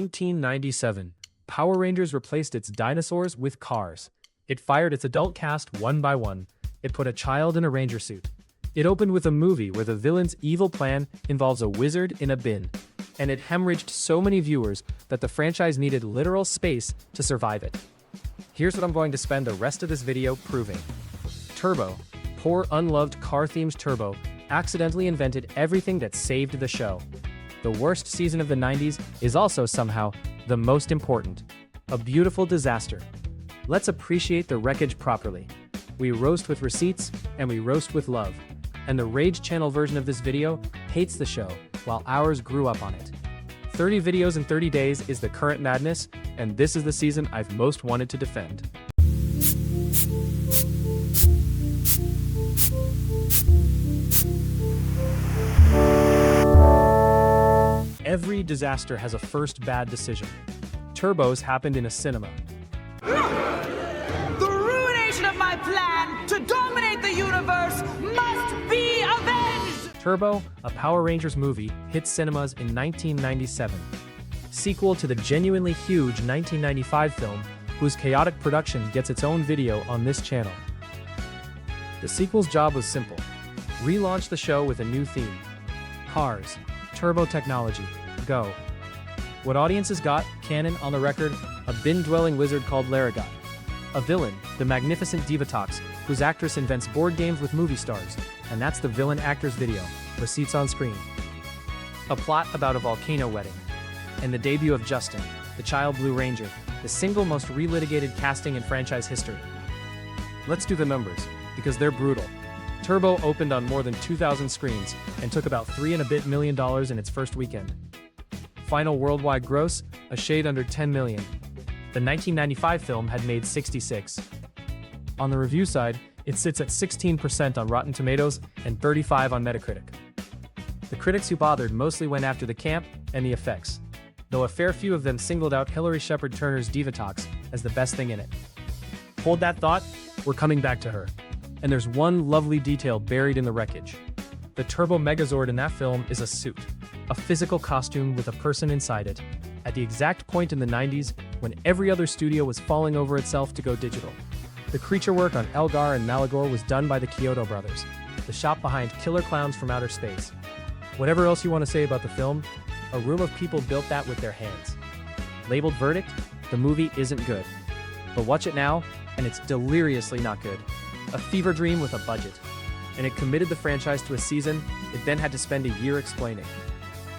1997, Power Rangers replaced its dinosaurs with cars. It fired its adult cast one by one. It put a child in a ranger suit. It opened with a movie where the villain's evil plan involves a wizard in a bin. And it hemorrhaged so many viewers that the franchise needed literal space to survive it. Here's what I'm going to spend the rest of this video proving. Turbo, poor unloved car-themed Turbo, accidentally invented everything that saved the show. The worst season of the 90s is also somehow the most important. A beautiful disaster. Let's appreciate the wreckage properly. We roast with receipts, and we roast with love. And the Rage Channel version of this video hates the show, while ours grew up on it. 30 videos in 30 days is the current madness, and this is the season I've most wanted to defend. Every disaster has a first bad decision. Turbo's happened in a cinema. The ruination of my plan to dominate the universe must be avenged! Turbo, a Power Rangers movie, hit cinemas in 1997. Sequel to the genuinely huge 1995 film, whose chaotic production gets its own video on this channel. The sequel's job was simple. Relaunch the show with a new theme. Cars. Turbo technology. Go. What audiences got, canon on the record, a bin-dwelling wizard called Larry got. A villain, the magnificent Divatox, whose actress invents board games with movie stars, and that's the villain actor's video, receipts on screen. A plot about a volcano wedding. And the debut of Justin, the Child Blue Ranger, the single most relitigated casting in franchise history. Let's do the numbers, because they're brutal. Turbo opened on more than 2,000 screens and took about $3 million in its first weekend. Final worldwide gross, a shade under $10 million. The 1995 film had made 66. On the review side, it sits at 16% on Rotten Tomatoes and 35% on Metacritic. The critics who bothered mostly went after the camp and the effects, though a fair few of them singled out Hilary Shepard Turner's Divatox as the best thing in it. Hold that thought, we're coming back to her. And there's one lovely detail buried in the wreckage. The Turbo Megazord in that film is a suit, a physical costume with a person inside it, at the exact point in the 90s when every other studio was falling over itself to go digital. The creature work on Elgar and Malagor was done by the Kyoto brothers, the shop behind Killer Clowns from Outer Space. Whatever else you want to say about the film, a room of people built that with their hands. Labeled verdict, the movie isn't good. But watch it now, and it's deliriously not good. A fever dream with a budget. And it committed the franchise to a season it then had to spend a year explaining.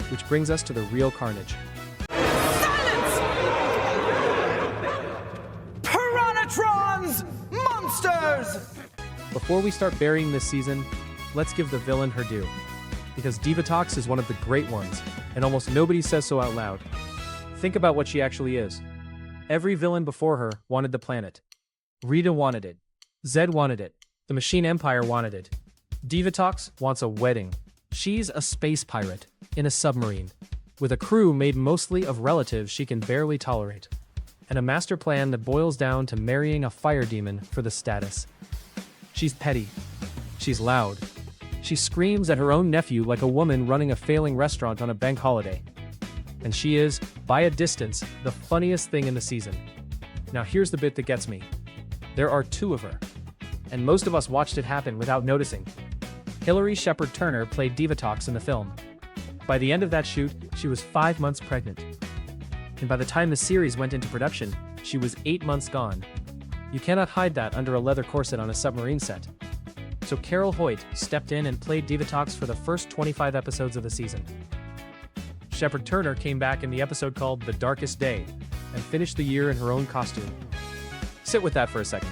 Which brings us to the real carnage. Silence! Piranhatrons! Monsters! Before we start burying this season, let's give the villain her due. Because Divatox is one of the great ones, and almost nobody says so out loud. Think about what she actually is. Every villain before her wanted the planet. Rita wanted it. Zed wanted it. The Machine Empire wanted it. Divatox wants a wedding. She's a space pirate in a submarine, with a crew made mostly of relatives she can barely tolerate, and a master plan that boils down to marrying a fire demon for the status. She's petty. She's loud. She screams at her own nephew like a woman running a failing restaurant on a bank holiday. And she is, by a distance, the funniest thing in the season. Now here's the bit that gets me. There are two of her, and most of us watched it happen without noticing. Hilary Shepard Turner played Divatox in the film. By the end of that shoot, she was 5 months pregnant. And by the time the series went into production, she was 8 months gone. You cannot hide that under a leather corset on a submarine set. So Carol Hoyt stepped in and played Divatox for the first 25 episodes of the season. Shepard Turner came back in the episode called The Darkest Day, and finished the year in her own costume. Sit with that for a second.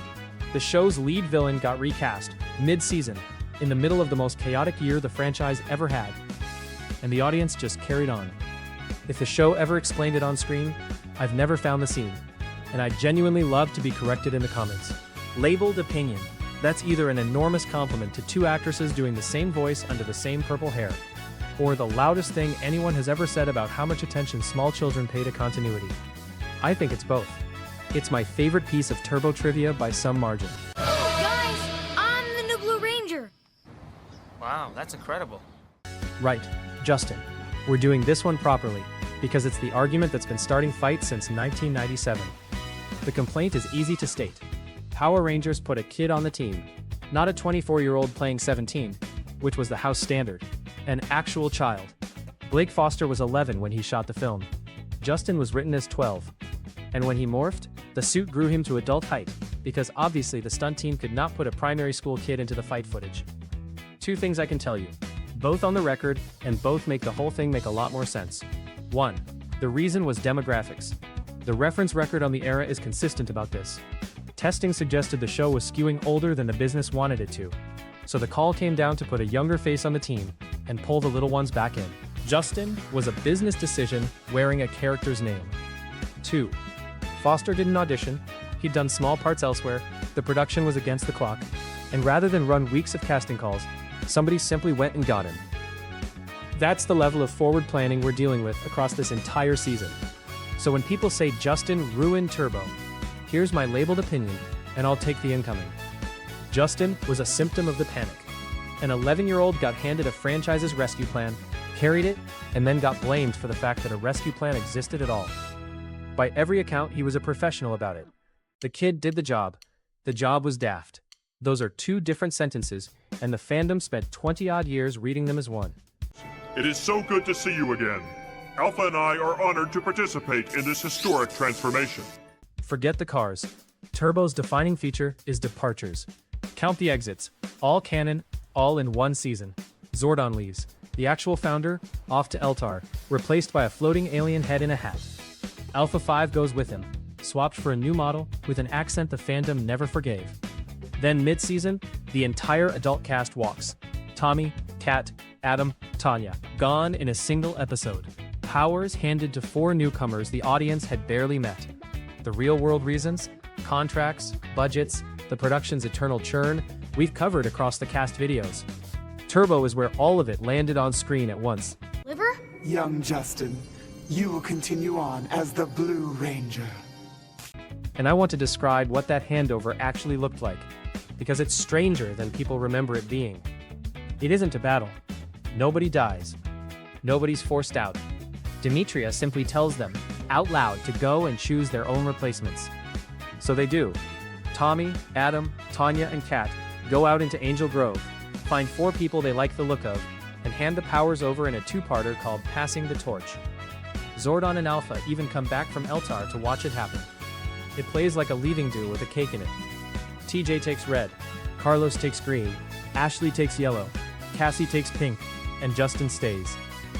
The show's lead villain got recast, mid-season, in the middle of the most chaotic year the franchise ever had. And the audience just carried on. If the show ever explained it on screen, I've never found the scene. And I'd genuinely love to be corrected in the comments. Labeled opinion. That's either an enormous compliment to two actresses doing the same voice under the same purple hair, or the loudest thing anyone has ever said about how much attention small children pay to continuity. I think it's both. It's my favorite piece of Turbo trivia by some margin. Guys, I'm the new Blue Ranger. Wow, that's incredible. Right, Justin. We're doing this one properly. because it's the argument that's been starting fights since 1997. The complaint is easy to state. Power Rangers put a kid on the team, not a 24-year-old playing 17, which was the house standard, an actual child. Blake Foster was 11 when he shot the film. Justin was written as 12. And when he morphed, the suit grew him to adult height, because obviously the stunt team could not put a primary school kid into the fight footage. Two things I can tell you, both on the record, and both make the whole thing make a lot more sense. 1. The reason was demographics. The reference record on the era is consistent about this. Testing suggested the show was skewing older than the business wanted it to, so the call came down to put a younger face on the team and pull the little ones back in. Justin was a business decision wearing a character's name. 2. Foster didn't audition, he'd done small parts elsewhere, the production was against the clock, and rather than run weeks of casting calls, somebody simply went and got him. That's the level of forward planning we're dealing with across this entire season. So when people say Justin ruined Turbo, here's my labeled opinion, and I'll take the incoming. Justin was a symptom of the panic. An 11-year-old got handed a franchise's rescue plan, carried it, and then got blamed for the fact that a rescue plan existed at all. By every account, he was a professional about it. The kid did the job. The job was daft. Those are two different sentences, and the fandom spent 20-odd years reading them as one. It is so good to see you again. Alpha and I are honored to participate in this historic transformation. Forget the cars. Turbo's defining feature is departures. Count the exits. All canon, all in one season. Zordon leaves. The actual founder, off to Eltar, replaced by a floating alien head in a hat. Alpha 5 goes with him, swapped for a new model with an accent the fandom never forgave. Then mid-season, the entire adult cast walks. Tommy, Kat, Adam, Tanya, gone in a single episode. Powers handed to 4 newcomers the audience had barely met. The real-world reasons? Contracts, budgets, the production's eternal churn, we've covered across the cast videos. Turbo is where all of it landed on screen at once. Liver? Young Justin, you will continue on as the Blue Ranger. And I want to describe what that handover actually looked like, because it's stranger than people remember it being. It isn't a battle. Nobody dies. Nobody's forced out. Demetria simply tells them, out loud, to go and choose their own replacements. So they do. Tommy, Adam, Tanya, and Kat go out into Angel Grove, find 4 people they like the look of, and hand the powers over in a 2-parter called Passing the Torch. Zordon and Alpha even come back from Eltar to watch it happen. It plays like a leaving do with a cake in it. TJ takes red, Carlos takes green, Ashley takes yellow, Cassie takes pink, and Justin stays.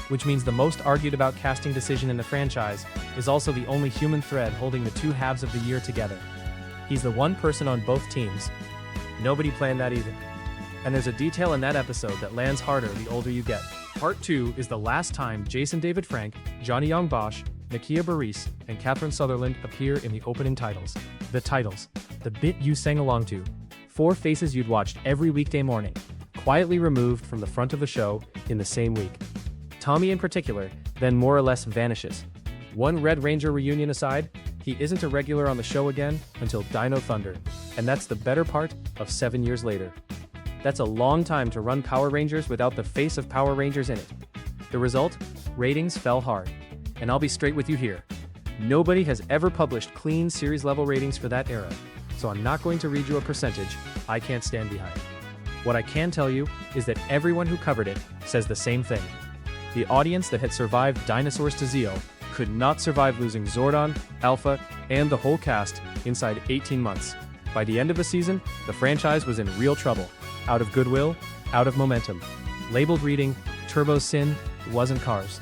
Which means the most argued about casting decision in the franchise is also the only human thread holding the 2 halves of the year together. He's the one person on both teams. Nobody planned that either. And there's a detail in that episode that lands harder the older you get. Part 2 is the last time Jason David Frank, Johnny Young Bosch, Nakia Baris, and Catherine Sutherland appear in the opening titles. The titles. The bit you sang along to. 4 faces you'd watched every weekday morning, quietly removed from the front of the show in the same week. Tommy in particular then more or less vanishes. One Red Ranger reunion aside, he isn't a regular on the show again until Dino Thunder, and that's the better part of 7 years later. That's a long time to run Power Rangers without the face of Power Rangers in it. The result? Ratings fell hard. And I'll be straight with you here. Nobody has ever published clean series-level ratings for that era, so I'm not going to read you a percentage I can't stand behind. What I can tell you is that everyone who covered it says the same thing. The audience that had survived Dinosaurs to Zeo could not survive losing Zordon, Alpha, and the whole cast inside 18 months. By the end of the season, the franchise was in real trouble. Out of goodwill, out of momentum. Labeled reading, Turbo's sin wasn't Cars.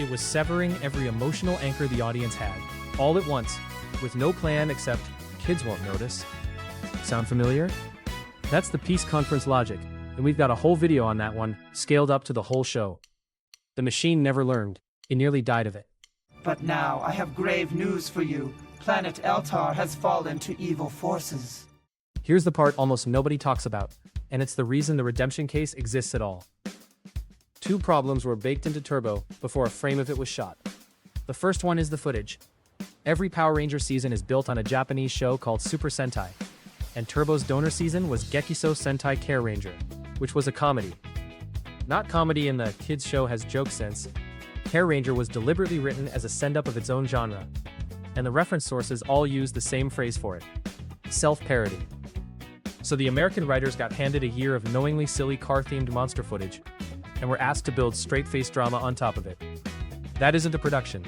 It was severing every emotional anchor the audience had, all at once, with no plan except, kids won't notice. Sound familiar? That's the peace conference logic, and we've got a whole video on that one, scaled up to the whole show. The machine never learned. It nearly died of it. But now I have grave news for you. Planet Eltar has fallen to evil forces. Here's the part almost nobody talks about, and it's the reason the redemption case exists at all. 2 problems were baked into Turbo before a frame of it was shot. The first one is the footage. Every Power Ranger season is built on a Japanese show called Super Sentai, and Turbo's donor season was Gekiso Sentai Carranger, which was a comedy. Not comedy in the kids show has joke sense, Carranger was deliberately written as a send-up of its own genre, and the reference sources all use the same phrase for it: self-parody. So the American writers got handed a year of knowingly silly car-themed monster footage, and were asked to build straight-faced drama on top of it. That isn't a production,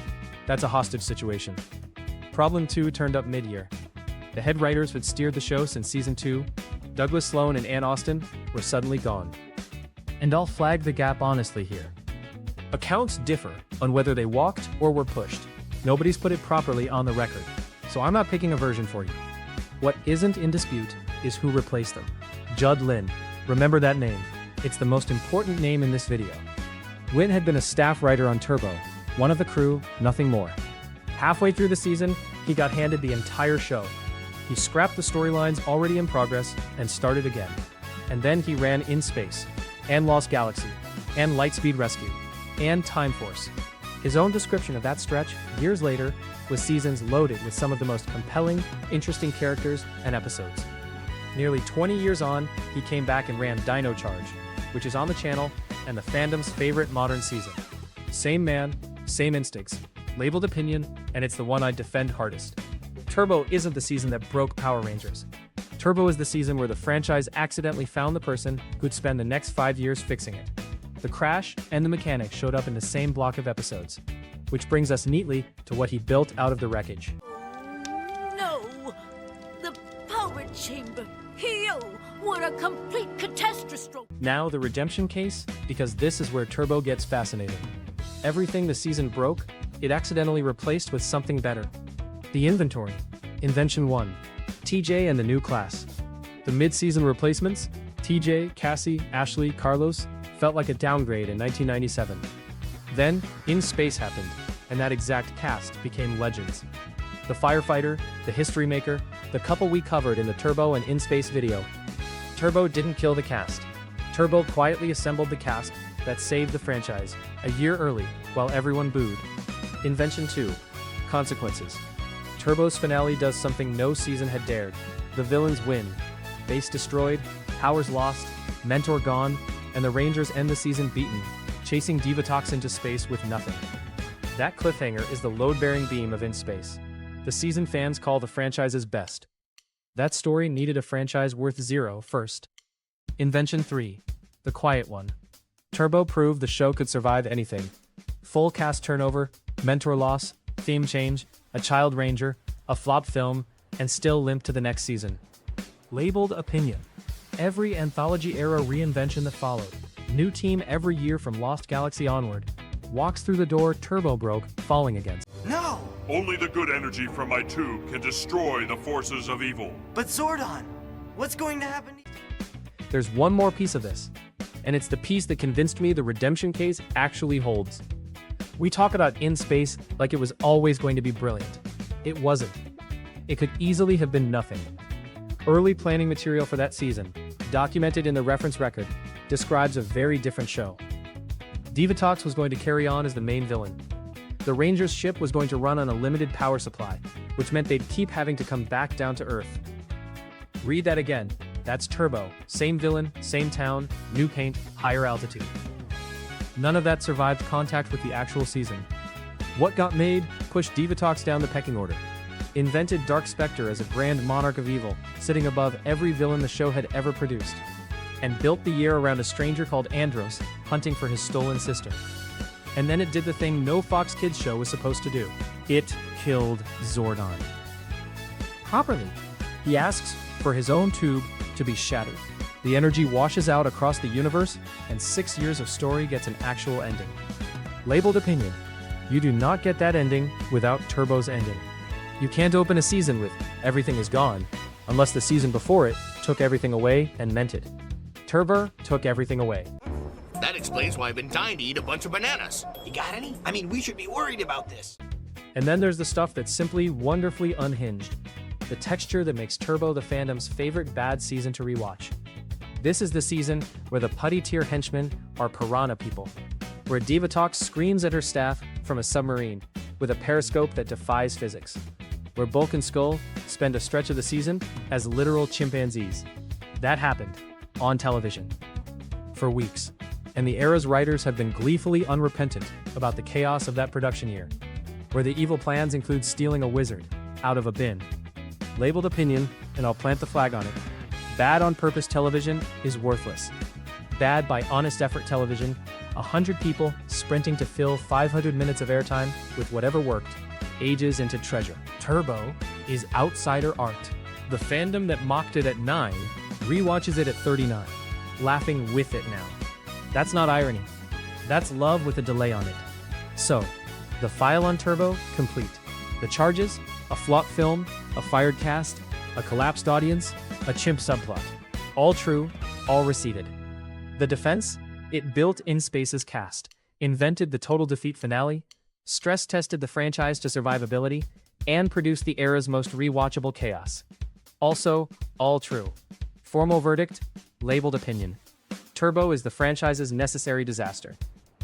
that's a hostage situation. Problem 2 turned up mid-year. The head writers who had steered the show since season 2, Douglas Sloan and Ann Austin, were suddenly gone. And I'll flag the gap honestly here. Accounts differ on whether they walked or were pushed. Nobody's put it properly on the record, so I'm not picking a version for you. What isn't in dispute is who replaced them. Judd Lynn. Remember that name. It's the most important name in this video. Lynn had been a staff writer on Turbo, one of the crew, nothing more. Halfway through the season, he got handed the entire show. He scrapped the storylines already in progress and started again. And then he ran In Space, and Lost Galaxy, and Lightspeed Rescue, and Time Force. His own description of that stretch, years later, was seasons loaded with some of the most compelling, interesting characters and episodes. Nearly 20 years on, he came back and ran Dino Charge, which is on the channel and the fandom's favorite modern season. Same man, same instincts, labeled opinion, and it's the one I'd defend hardest. Turbo isn't the season that broke Power Rangers. Turbo is the season where the franchise accidentally found the person who'd spend the next 5 years fixing it. The crash and the mechanics showed up in the same block of episodes, which brings us neatly to what he built out of the wreckage. No! The power chamber! Yo! What a complete catastrophe! Now the redemption case, because this is where Turbo gets fascinating. Everything the season broke, it accidentally replaced with something better. The inventory. Invention 1. TJ and the new class. The mid-season replacements, TJ, Cassie, Ashley, Carlos, felt like a downgrade in 1997. Then, In Space happened, and that exact cast became legends. The firefighter, the history maker, the couple we covered in the Turbo and In Space video. Turbo didn't kill the cast. Turbo quietly assembled the cast that saved the franchise, a year early, while everyone booed. Invention 2. Consequences. Turbo's finale does something no season had dared. The villains win. Base destroyed, powers lost, mentor gone, and the Rangers end the season beaten, chasing Divatox into space with nothing. That cliffhanger is the load-bearing beam of In Space. The season fans call the franchise's best. That story needed a franchise worth 0 first. Invention 3. The quiet one. Turbo proved the show could survive anything. Full cast turnover, mentor loss, theme change, a child ranger, a flop film, and still limp to the next season. Labeled opinion. Every anthology-era reinvention that followed, new team every year from Lost Galaxy onward, walks through the door Turbo broke, falling against. No! Only the good energy from my tube can destroy the forces of evil. But Zordon, what's going to happen? There's one more piece of this, and it's the piece that convinced me the redemption case actually holds. We talk about In Space like it was always going to be brilliant. It wasn't. It could easily have been nothing. Early planning material for that season, documented in the reference record, describes a very different show. Divatox was going to carry on as the main villain. The Rangers' ship was going to run on a limited power supply, which meant they'd keep having to come back down to Earth. Read that again. That's Turbo. Same villain, same town, new paint, higher altitude. None of that survived contact with the actual season. What got made pushed Divatox down the pecking order. Invented Dark Spectre as a grand monarch of evil, sitting above every villain the show had ever produced. And built the year around a stranger called Andros, hunting for his stolen sister. And then it did the thing no Fox Kids show was supposed to do. It killed Zordon. Properly. He asks for his own tube to be shattered. The energy washes out across the universe, and 6 years of story gets an actual ending. Labeled opinion. You do not get that ending without Turbo's ending. You can't open a season with everything is gone, unless the season before it took everything away and meant it. Turbo took everything away. That explains why I've been dying to eat a bunch of bananas. You got any? I mean, we should be worried about this. And then there's the stuff that's simply wonderfully unhinged. The texture that makes Turbo the fandom's favorite bad season to rewatch. This is the season where the putty-tier henchmen are Piranha people, where Divatox screams at her staff from a submarine with a periscope that defies physics, where Bulk and Skull spend a stretch of the season as literal chimpanzees. That happened on television. For weeks. and the era's writers have been gleefully unrepentant about the chaos of that production year, where the evil plans include stealing a wizard out of a bin. Labeled opinion, and I'll plant the flag on it. Bad on purpose television is worthless. Bad by honest effort television, 100 people sprinting to fill 500 minutes of airtime with whatever worked, ages into treasure. Turbo is outsider art. The fandom that mocked it at 9 rewatches it at 39, laughing with it now. That's not irony. That's love with a delay on it. So, the file on Turbo, complete. The charges, a flop film, a fired cast, a collapsed audience, a chimp subplot. All true, all receipted. The defense? It built In Space's cast, invented the Total Defeat finale, stress-tested the franchise to survivability, and produced the era's most rewatchable chaos. Also, all true. Formal verdict, labeled opinion. Turbo is the franchise's necessary disaster.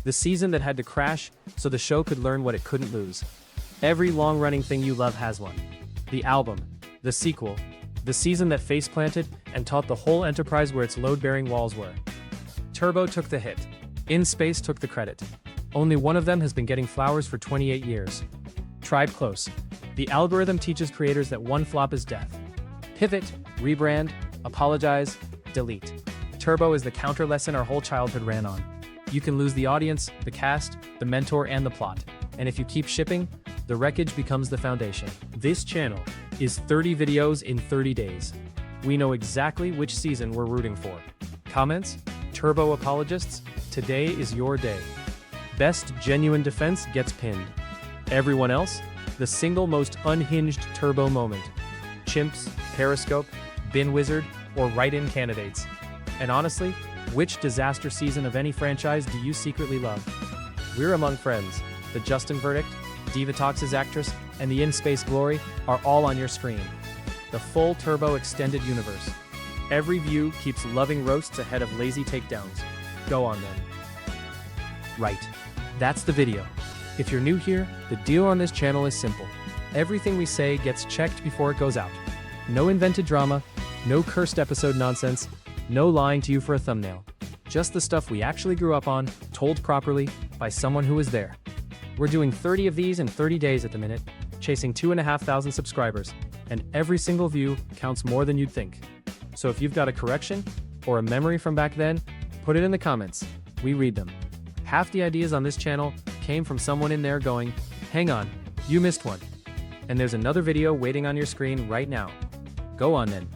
The season that had to crash so the show could learn what it couldn't lose. Every long-running thing you love has one. The album, the sequel, the season that face-planted and taught the whole Enterprise where its load-bearing walls were. Turbo took the hit. In Space took the credit. Only one of them has been getting flowers for 28 years. Tribe Close. The algorithm teaches creators that one flop is death. Pivot, rebrand, apologize, delete. Turbo is the counter lesson our whole childhood ran on. You can lose the audience, the cast, the mentor, and the plot. And if you keep shipping, the wreckage becomes the foundation. This channel is 30 videos in 30 days. We know exactly which season we're rooting for. Comments? Turbo apologists? Today is your day. Best genuine defense gets pinned. Everyone else? The single most unhinged Turbo moment. Chimps, Periscope, Bin Wizard, or write-in candidates. And honestly, which disaster season of any franchise do you secretly love? We're among friends. The Justin verdict, Divatox's actress, and the In Space glory are all on your screen. The full Turbo extended universe. Every view keeps loving roasts ahead of lazy takedowns. Go on then. Right. That's the video. If you're new here, the deal on this channel is simple. Everything we say gets checked before it goes out. No invented drama, no cursed episode nonsense, no lying to you for a thumbnail. Just the stuff we actually grew up on, told properly, by someone who was there. We're doing 30 of these in 30 days at the minute, chasing 2,500 subscribers, and every single view counts more than you'd think. So if you've got a correction, or a memory from back then, put it in the comments. We read them. Half the ideas on this channel came from someone in there going, hang on, you missed one. And there's another video waiting on your screen right now. Go on then.